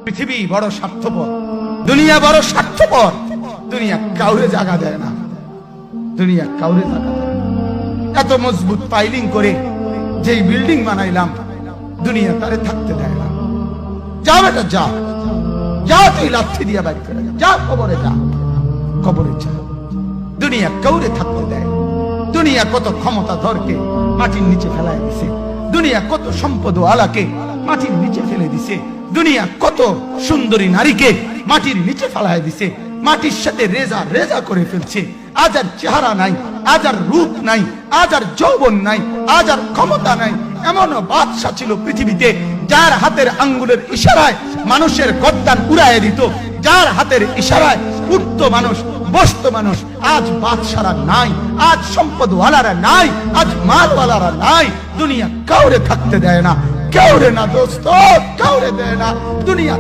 পৃথিবী বড় স্বার্থপর, দুনিয়া বড় স্বার্থপর। দুনিয়া কাউরে জায়গা দেয় না, দুনিয়া কাউরে জায়গা দেয় না। এত মজবুত পাইলিং করে যেই বিল্ডিং বানাইলাম, দুনিয়া তারে থাকতে দেয় না। যা বেটা যা, যা তুই লাথি দিয়া বাড়ি করে যা, কবরে যা, কবরে যা। দুনিয়া কাউরে থাকতে দেয়। দুনিয়া কত ক্ষমতা ধরকে মাটির নিচে ফেলায় দিছে, দুনিয়া কত সম্পদ আলাকে মাটির নিচে ফেলে দিছে, দুনিয়া কত সুন্দরী নারীকে মাটির নিচে ফেলায় দিছে, মাটির সাথে রেজা রেজা করে ফেলছে। আজ আর চেহারা নাই, আজ আর রূপ নাই, আজ আর যৌবন নাই, আজ আর ক্ষমতা নাই। এমন বাদশা ছিল পৃথিবীতে যার হাতের আঙ্গুলের ইশারায় মানুষের গর্দান উড়াইয়া দিত, যার হাতের ইশারায় উঠতো মানুষ, বসতো মানুষ। আজ বাদশারা নাই, আজ সম্পদওয়ালারা নাই, আজ মালওয়ালারা নাই। দুনিয়া কাউরে থাকতে দেয় না, কাউরে না দোস্ত, কাউরে দেয় না দুনিয়া।